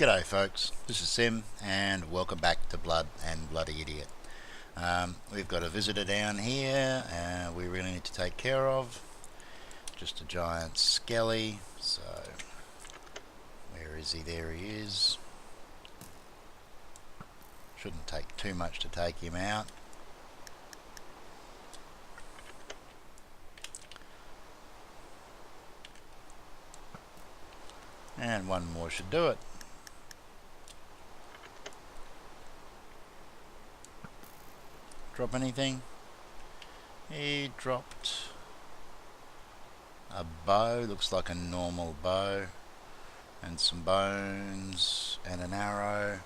G'day folks, this is Sim and welcome back to Blood and Bloody Idiot. We've got a visitor down here we really need to take care of. Just a giant skelly, so where is he? There he is. Shouldn't take too much to take him out. And one more should do it. Drop anything? He dropped a bow, looks like a normal bow, and some bones and an arrow.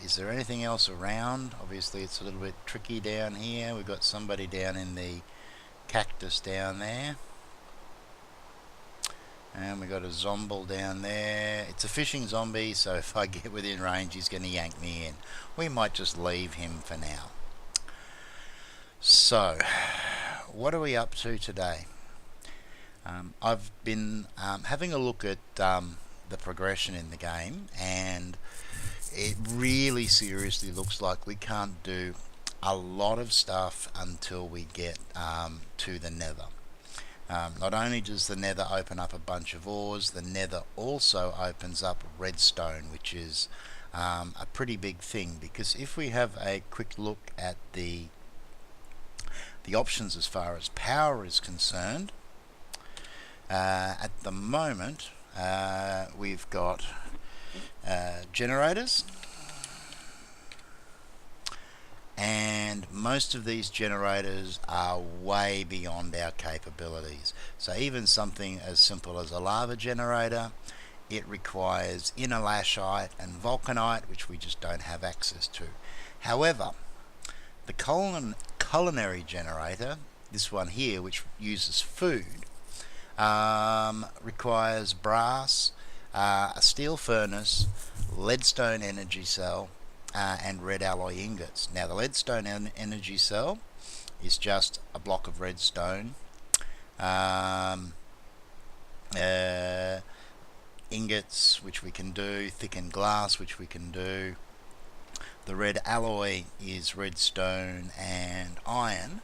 Is there anything else around? Obviously it's a little bit tricky down here. We've got somebody down in the cactus down there. And we got a zombie down there. It's a fishing zombie, so if I get within range he's going to yank me in. We might just leave him for now. So, what are we up to today? I've been having a look at the progression in the game, and it really seriously looks like we can't do a lot of stuff until we get to the nether. Not only does the nether open up a bunch of ores, the nether also opens up redstone, which is a pretty big thing, because if we have a quick look at the options as far as power is concerned, at the moment we've got generators, and most of these generators are way beyond our capabilities. So even something as simple as a lava generator, it requires inner lashite and vulcanite, which we just don't have access to. However, the culinary generator, this one here, which uses food, requires brass, a steel furnace, leadstone energy cell, and red alloy ingots. Now the leadstone energy cell is just a block of redstone, ingots, which we can do, thickened glass, which we can do. The red alloy is redstone and iron,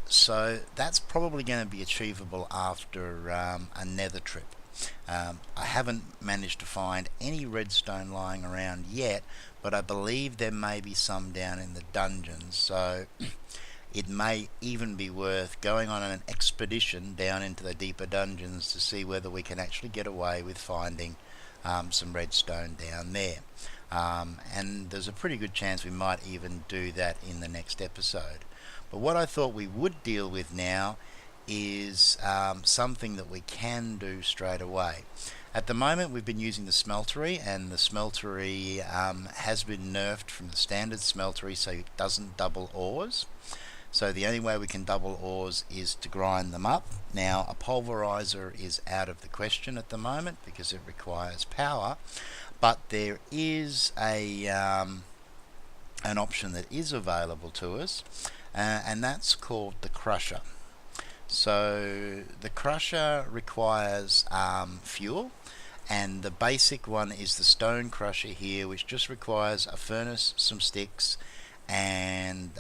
so that's probably going to be achievable after a nether trip. I haven't managed to find any redstone lying around yet, but I believe there may be some down in the dungeons, so it may even be worth going on an expedition down into the deeper dungeons to see whether we can actually get away with finding some redstone down there. And there's a pretty good chance we might even do that in the next episode. But what I thought we would deal with now is something that we can do straight away. At the moment we've been using the smeltery, and the smeltery has been nerfed from the standard smeltery, so it doesn't double ores. So the only way we can double ores is to grind them up. Now a pulverizer is out of the question at the moment because it requires power, but there is an option that is available to us, and that's called the crusher. So the crusher requires fuel, and the basic one is the stone crusher here, which just requires a furnace, some sticks, and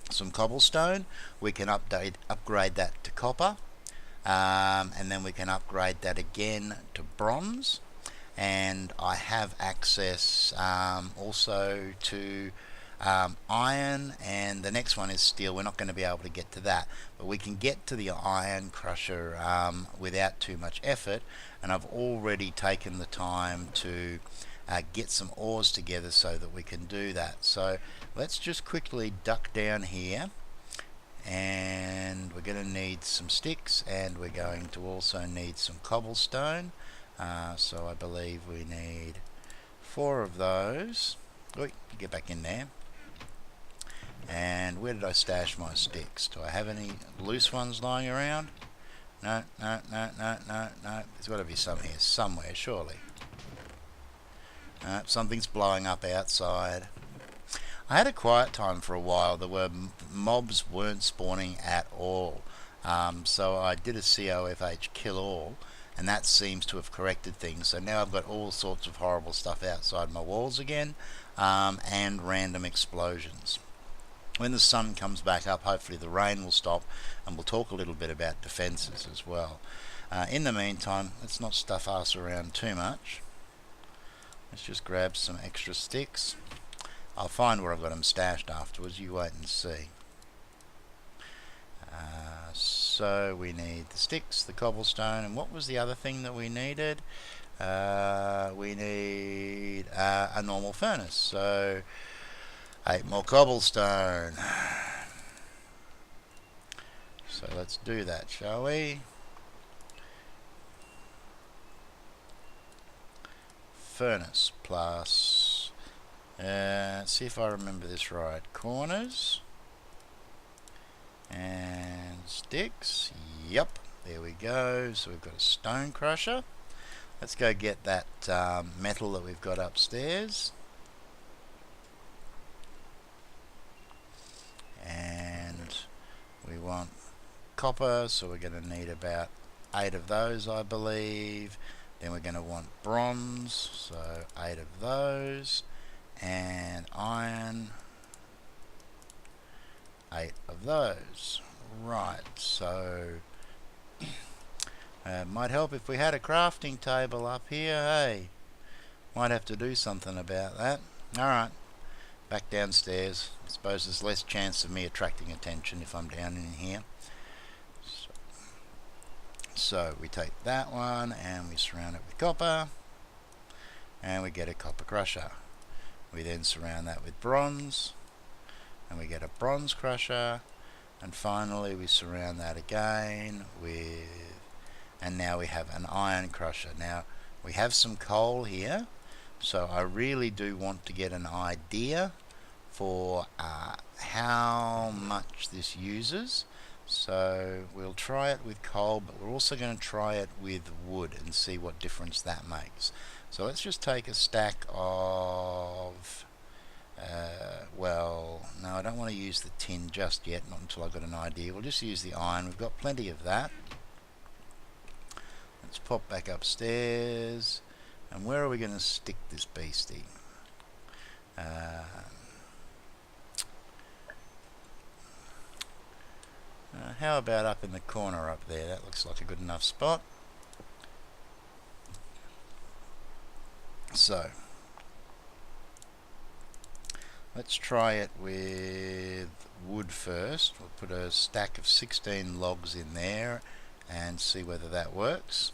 some cobblestone. We can upgrade that to copper, and then we can upgrade that again to bronze. And I have access also to iron, and the next one is steel. We're not going to be able to get to that, but we can get to the iron crusher without too much effort, and I've already taken the time to get some ores together so that we can do that. So let's just quickly duck down here, and we're going to need some sticks, and we're going to also need some cobblestone. So I believe we need 4 of those. Oi, get back in there. And where did I stash my sticks? Do I have any loose ones lying around? No. There's got to be some here somewhere, surely. Something's blowing up outside. I had a quiet time for a while. There were mobs weren't spawning at all. So I did a COFH kill all, and that seems to have corrected things. So now I've got all sorts of horrible stuff outside my walls again, and random explosions. When the sun comes back up, hopefully the rain will stop, and we'll talk a little bit about defences as well. In the meantime, let's not stuff us around too much. Let's just grab some extra sticks. I'll find where I've got them stashed afterwards, you wait and see. So we need the sticks, the cobblestone, and what was the other thing that we needed? We need a normal furnace, so 8 more cobblestone. So let's do that, shall we? Furnace plus, let's see if I remember this right, corners and sticks. Yep, there we go. So we've got a stone crusher. Let's go get that metal that we've got upstairs, and we want copper, so we're going to need about 8 of those, I believe. Then we're going to want bronze, so 8 of those, and iron, 8 of those. Right, so might help if we had a crafting table up here. Hey, might have to do something about that. Alright, back downstairs. I suppose there's less chance of me attracting attention if I'm down in here. So we take that one and we surround it with copper, and we get a copper crusher. We then surround that with bronze, and we get a bronze crusher, and finally we surround that again with, and now we have an iron crusher. Now we have some coal here, so I really do want to get an idea for how much this uses. So we'll try it with coal, but we're also going to try it with wood and see what difference that makes. So let's just take a stack of, well, no, I don't want to use the tin just yet, not until I've got an idea. We'll just use the iron. We've got plenty of that. Let's pop back upstairs. And where are we going to stick this beastie? How about up in the corner up there? That looks like a good enough spot. So let's try it with wood first. We'll put a stack of 16 logs in there and see whether that works.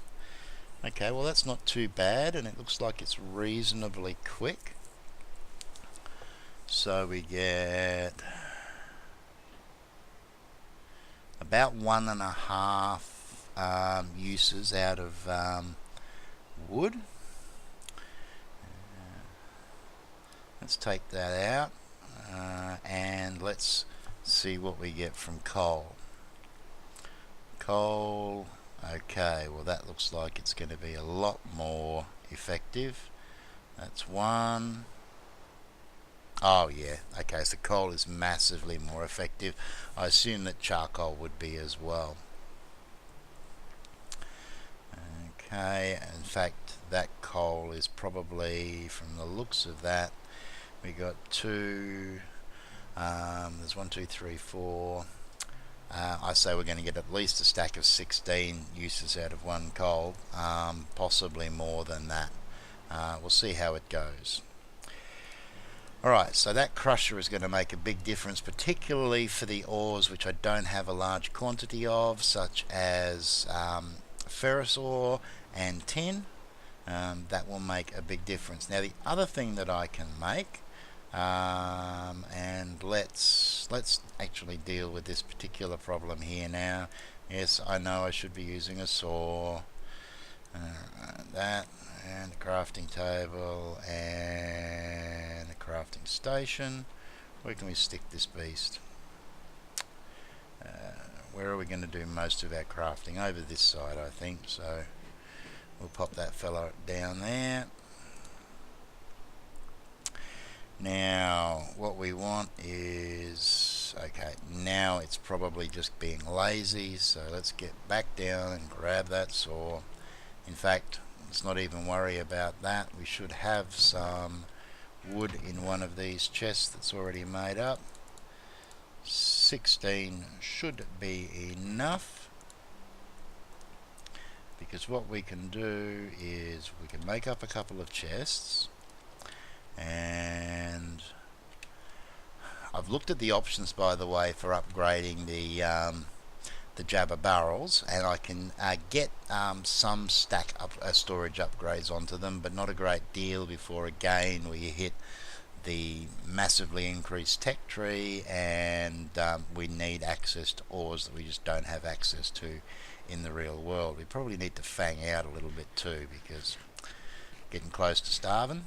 Okay, well that's not too bad, and it looks like it's reasonably quick. So we get about 1.5 uses out of wood. Let's take that out, and let's see what we get from coal. Coal, okay, well that looks like it's going to be a lot more effective. That's 1. Oh yeah, okay, so coal is massively more effective. I assume that charcoal would be as well. Okay, in fact that coal is probably, from the looks of that, we got 2, there's 1, 2, 3, 4. I say we're going to get at least a stack of 16 uses out of 1 coal, possibly more than that. We'll see how it goes. Alright, so that crusher is going to make a big difference, particularly for the ores which I don't have a large quantity of, such as ferrous ore and tin. That will make a big difference. Now the other thing that I can make, and let's actually deal with this particular problem here now. Yes, I know I should be using a saw, that, and a crafting table, and a crafting station. Where can we stick this beast? Where are we going to do most of our crafting? Over this side, I think. So we'll pop that fella down there. Now what we want is, okay, now it's probably just being lazy, so let's get back down and grab that saw In fact, let's not even worry about that. We should have some wood in one of these chests that's already made up. 16 should be enough, because what we can do is we can make up a couple of chests, and I've looked at the options, by the way, for upgrading the jabber barrels, and I can get some storage upgrades onto them, but not a great deal before again we hit the massively increased tech tree, and we need access to ores that we just don't have access to in the real world. We probably need to fang out a little bit too, because getting close to starving.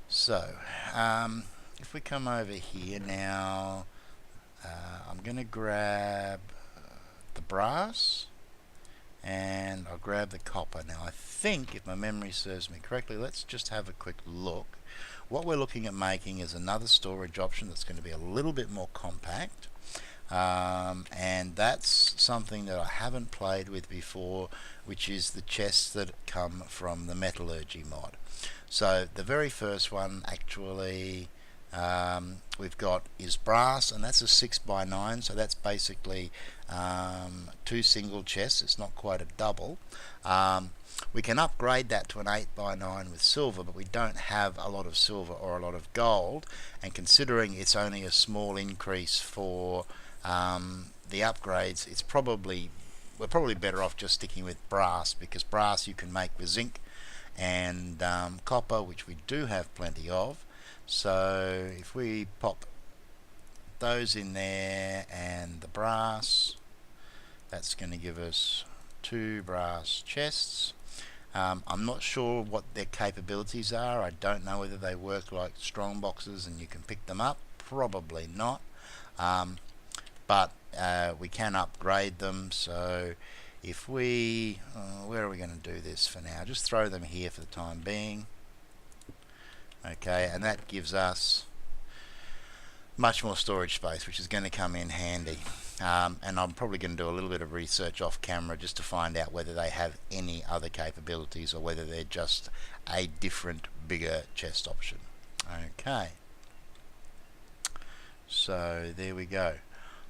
So if we come over here now, I'm going to grab the brass, and I'll grab the copper. Now I think, if my memory serves me correctly, let's just have a quick look. What we're looking at making is another storage option that's going to be a little bit more compact, and that's something that I haven't played with before, which is the chests that come from the metallurgy mod. So the very first one actually we've got is brass, and that's a 6x9, so that's basically 2 single chests. It's not quite a double. We can upgrade that to an 8x9 with silver, but we don't have a lot of silver or a lot of gold, and considering it's only a small increase for the upgrades, we're probably better off just sticking with brass, because brass you can make with zinc and copper, which we do have plenty of. So if we pop those in there and the brass, that's going to give us 2 brass chests. I'm not sure what their capabilities are. I don't know whether they work like strong boxes and you can pick them up. Probably not. But we can upgrade them. So if we, where are we going to do this for now? Just throw them here for the time being. Okay, and that gives us much more storage space, which is going to come in handy. And I'm probably going to do a little bit of research off camera just to find out whether they have any other capabilities or whether they're just a different, bigger chest option. Okay, so there we go.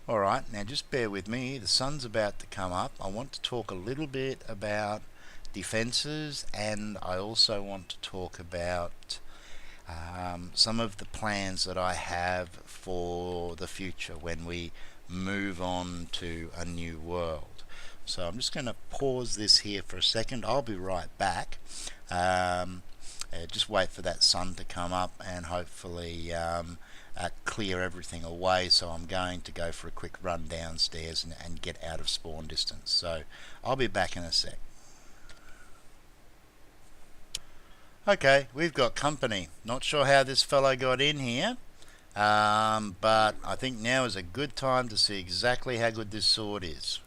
Alright, now just bear with me, the sun's about to come up. I want to talk a little bit about defenses, and I also want to talk about some of the plans that I have for the future when we move on to a new world. So I'm just going to pause this here for a second. I'll be right back. Just wait for that sun to come up and hopefully clear everything away. So I'm going to go for a quick run downstairs and get out of spawn distance. So I'll be back in a sec. Okay, we've got company. Not sure how this fellow got in here, but I think now is a good time to see exactly how good this sword is.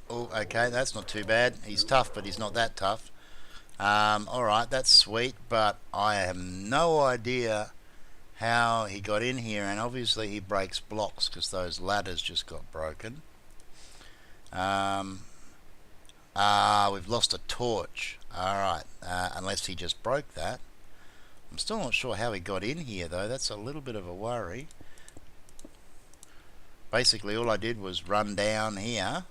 Okay, that's not too bad. He's tough, but he's not that tough. Alright, that's sweet, but I have no idea how he got in here, and obviously he breaks blocks because those ladders just got broken. We've lost a torch. Alright, unless he just broke that. I'm still not sure how he got in here though. That's a little bit of a worry. Basically all I did was run down here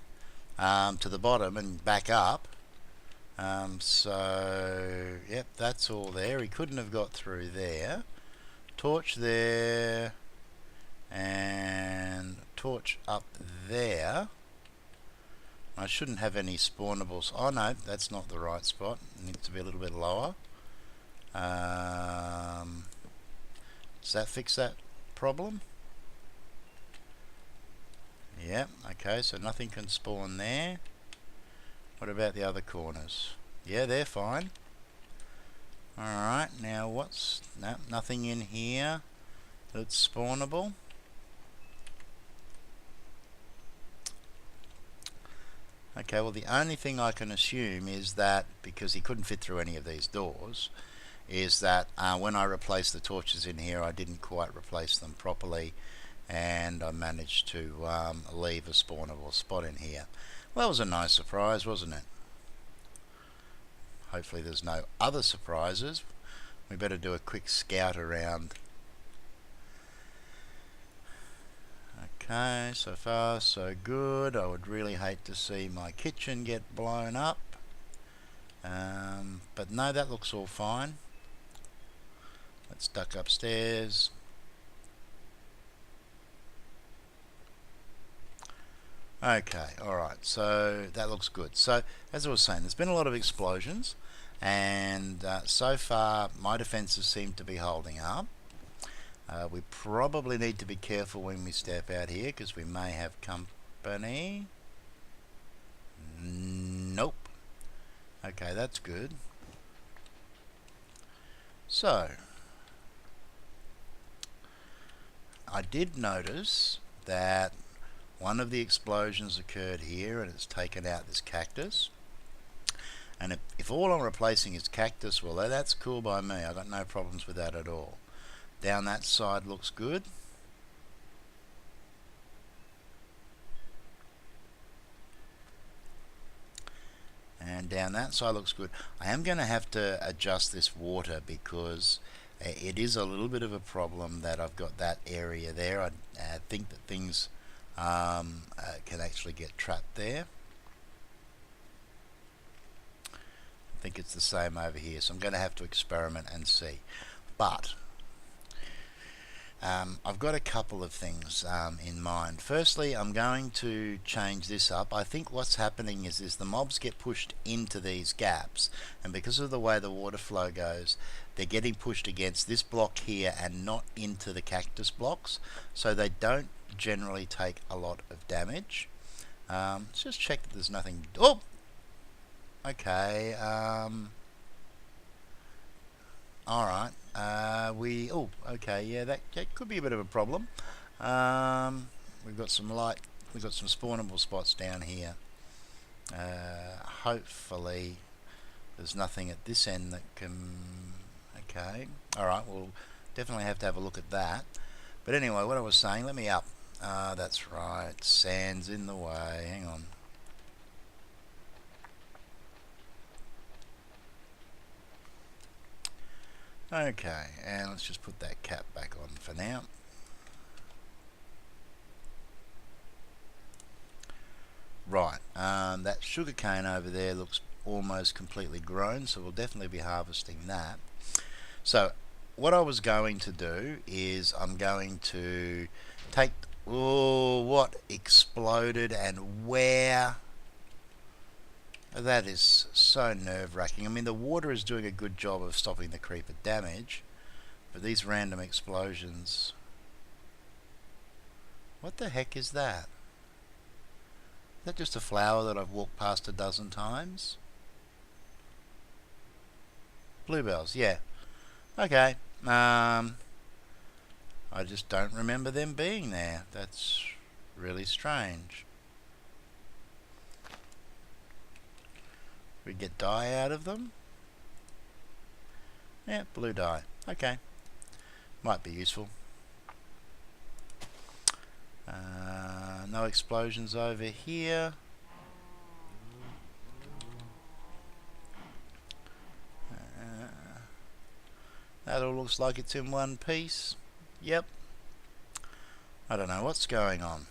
to the bottom and back up. So yep, that's all there. He couldn't have got through there. Torch there, and torch up there. I shouldn't have any spawnables. Oh no, that's not the right spot. It needs to be a little bit lower. Does that fix that problem? Yep, okay, so nothing can spawn there. What about the other corners? Yeah, they're fine. Alright, now what's... No, nothing in here that's spawnable. Okay, well the only thing I can assume is that, because he couldn't fit through any of these doors, is that when I replaced the torches in here I didn't quite replace them properly, and I managed to leave a spawnable spot in here. Well, that was a nice surprise, wasn't it? Hopefully there's no other surprises. We better do a quick scout around. Okay, so far so good. I would really hate to see my kitchen get blown up. But no, that looks all fine. Let's duck upstairs. Okay, alright, so that looks good. So, as I was saying, there's been a lot of explosions, and so far my defences seem to be holding up. We probably need to be careful when we step out here, because we may have company. Nope. Okay, that's good. So, I did notice that one of the explosions occurred here and it's taken out this cactus. And if all I'm replacing is cactus, well, that's cool by me. I've got no problems with that at all. Down that side looks good. And down that side looks good. I am going to have to adjust this water because it is a little bit of a problem that I've got that area there. I think that things can actually get trapped there. I think it's the same over here, so I'm going to have to experiment and see. But I've got a couple of things in mind. Firstly, I'm going to change this up. I think what's happening is the mobs get pushed into these gaps, and because of the way the water flow goes, they're getting pushed against this block here and not into the cactus blocks, so they don't generally take a lot of damage. Let's just check that there's nothing. Oh! Okay. Alright. Oh, okay, yeah, that could be a bit of a problem. We've got some spawnable spots down here. Hopefully there's nothing at this end that can... Okay, alright, we'll definitely have to have a look at that. But anyway, what I was saying, let me up. That's right, sand's in the way, hang on. Okay, and let's just put that cap back on for now. Right, that sugarcane over there looks almost completely grown, so we'll definitely be harvesting that. So, what I was going to do is I'm going to take... Oh, what exploded and where? That is so nerve-wracking. I mean, the water is doing a good job of stopping the creeper damage, but these random explosions... What the heck is that? Is that just a flower that I've walked past a dozen times? Bluebells, yeah. Okay. I just don't remember them being there. That's really strange. We get dye out of them. Yeah, blue dye. Okay. Might be useful. No explosions over here. That all looks like it's in one piece. Yep. I don't know what's going on.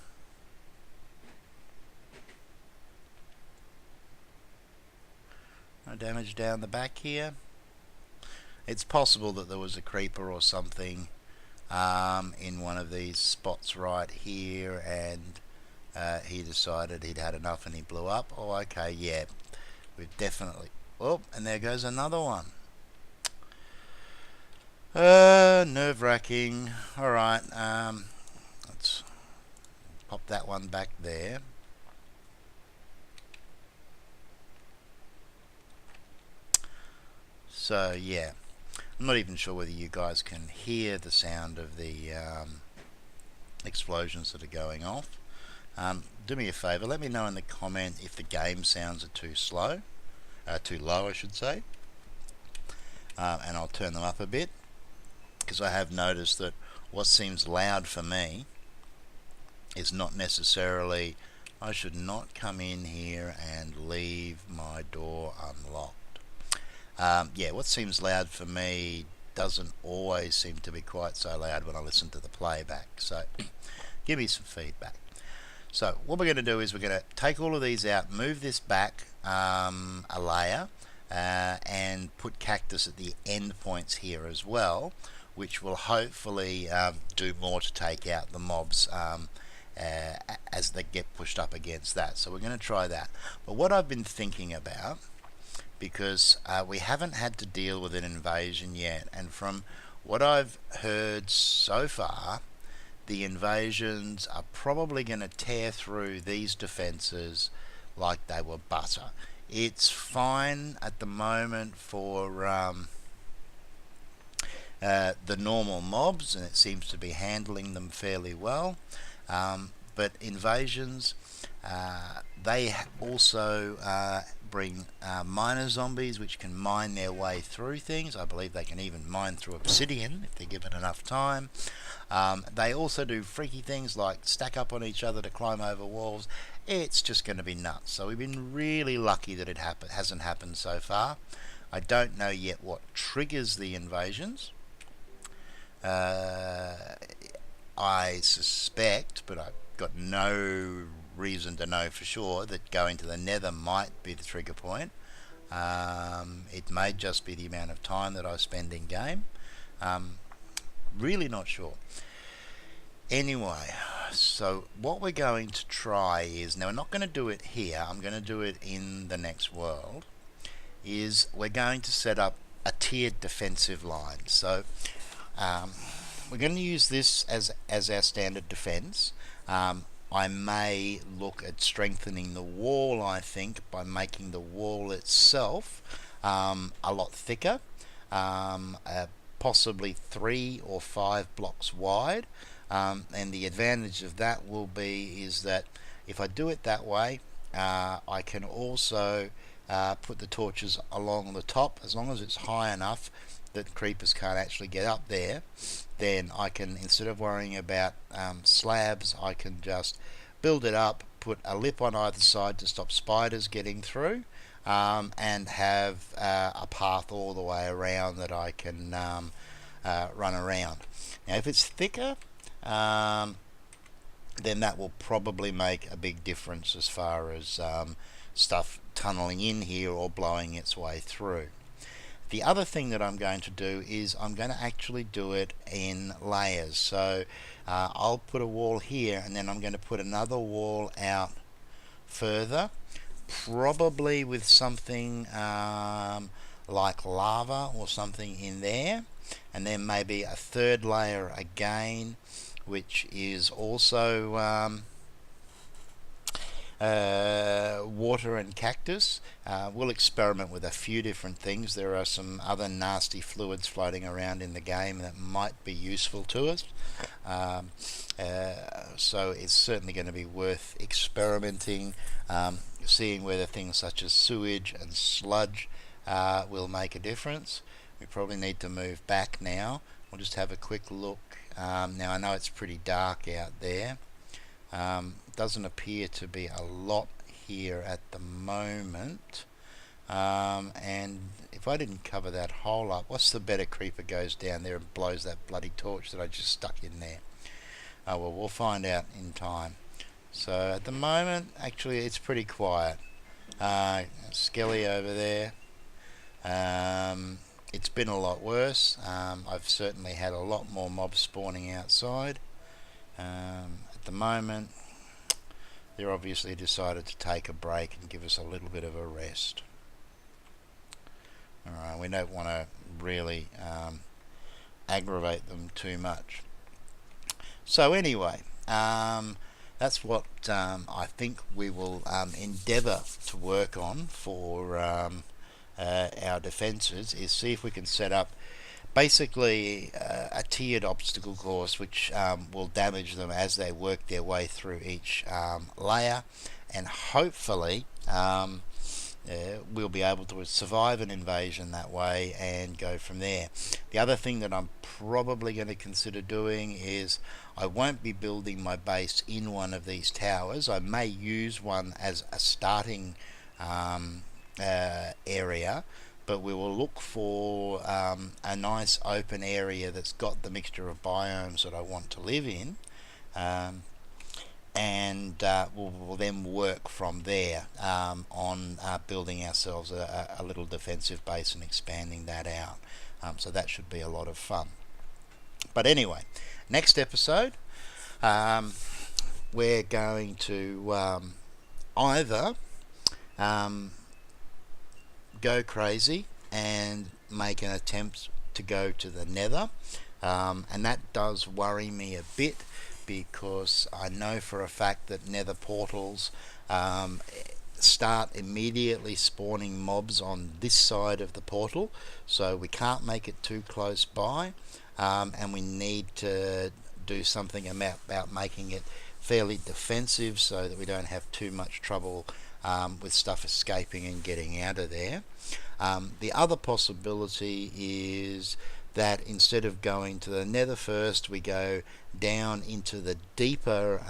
No damage down the back here. It's possible that there was a creeper or something in one of these spots right here, and he decided he'd had enough and he blew up. Oh, okay, yeah. We've definitely... Oh, and there goes another one. Nerve-wracking. Alright, let's pop that one back there. So, yeah. I'm not even sure whether you guys can hear the sound of the explosions that are going off. Do me a favour, let me know in the comment if the game sounds are too low I should say, and I'll turn them up a bit, because I have noticed that what seems loud for me is not necessarily, I should not come in here and leave my door unlocked. Yeah, what seems loud for me doesn't always seem to be quite so loud when I listen to the playback. So give me some feedback. So what we're going to do is we're going to take all of these out, move this back a layer, and put cactus at the end points here as well, which will hopefully do more to take out the mobs as they get pushed up against that. So we're going to try that. But what I've been thinking about, because we haven't had to deal with an invasion yet, and from what I've heard so far, the invasions are probably going to tear through these defenses like they were butter. It's fine at the moment for the normal mobs, and it seems to be handling them fairly well. But invasions, they also bring miner zombies, which can mine their way through things. I believe they can even mine through obsidian if they're given enough time. They also do freaky things like stack up on each other to climb over walls. It's just going to be nuts. So we've been really lucky that it hasn't happened so far. I don't know yet what triggers the invasions. I suspect, but I've got no reason to know for sure, that going to the nether might be the trigger point. It may just be the amount of time that I spend in game. Really not sure. Anyway, so what we're going to try is, now we're not going to do it here, I'm going to do it in the next world, is we're going to set up a tiered defensive line. So we're going to use this as our standard defense. I may look at strengthening the wall, I think, by making the wall itself a lot thicker, possibly 3 or 5 blocks wide. And the advantage of that will be is that if I do it that way, I can also put the torches along the top. As long as it's high enough that creepers can't actually get up there, then I can, instead of worrying about slabs, I can just build it up, put a lip on either side to stop spiders getting through, and have a path all the way around that I can run around. Now if it's thicker, then that will probably make a big difference as far as stuff tunneling in here or blowing its way through. The other thing that I'm going to do is I'm going to actually do it in layers. So I'll put a wall here, and then I'm going to put another wall out further, probably with something like lava or something in there, and then maybe a third layer again, which is also water and cactus. We'll experiment with a few different things. There are some other nasty fluids floating around in the game that might be useful to us. So it's certainly going to be worth experimenting, seeing whether things such as sewage and sludge will make a difference. We probably need to move back now. We'll just have a quick look. Now I know it's pretty dark out there. Doesn't appear to be a lot here at the moment, and if I didn't cover that hole up, what's the better creeper goes down there and blows that bloody torch that I just stuck in there? Oh well, we'll find out in time. So at the moment, actually it's pretty quiet. Skelly over there. It's been a lot worse. I've certainly had a lot more mobs spawning outside. At the moment, they're obviously decided to take a break and give us a little bit of a rest. Alright, we don't want to really aggravate them too much. So anyway, that's what I think we will endeavour to work on for our defences, is see if we can set up basically a tiered obstacle course which will damage them as they work their way through each layer, and hopefully we'll be able to survive an invasion that way and go from there. The other thing that I'm probably going to consider doing is I won't be building my base in one of these towers. I may use one as a starting area, but we will look for a nice open area that's got the mixture of biomes that I want to live in. And we'll then work from there on building ourselves a little defensive base and expanding that out. So that should be a lot of fun. But anyway, next episode, we're going to either go crazy and make an attempt to go to the Nether, and that does worry me a bit, because I know for a fact that Nether portals start immediately spawning mobs on this side of the portal, so we can't make it too close by, and we need to do something about making it fairly defensive so that we don't have too much trouble with stuff escaping and getting out of there. The other possibility is that instead of going to the Nether first, we go down into the deeper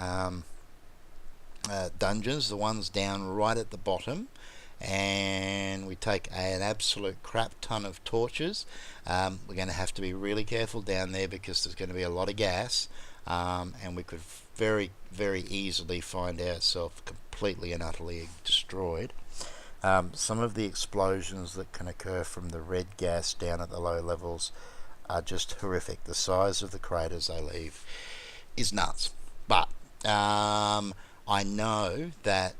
dungeons, the ones down right at the bottom, and we take an absolute crap ton of torches. We're going to have to be really careful down there because there's going to be a lot of gas, and we could very, very easily find ourselves completely and utterly destroyed. Some of the explosions that can occur from the red gas down at the low levels are just horrific. The size of the craters they leave is nuts. But I know that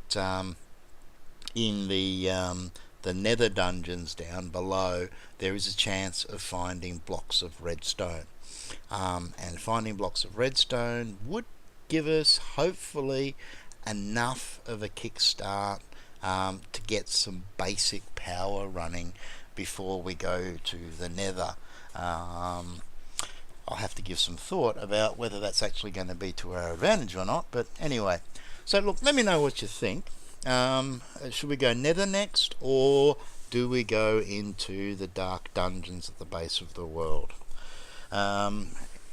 in the Nether dungeons down below, there is a chance of finding blocks of redstone. And finding blocks of redstone would give us, hopefully, enough of a kickstart to get some basic power running before we go to the Nether. I'll have to give some thought about whether that's actually going to be to our advantage or not, but anyway. So look, let me know what you think. Should we go Nether next, or do we go into the dark dungeons at the base of the world?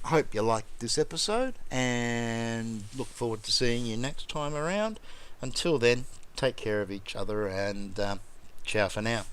Hope you liked this episode, and look forward to seeing you next time around. Until then, take care of each other, and ciao for now.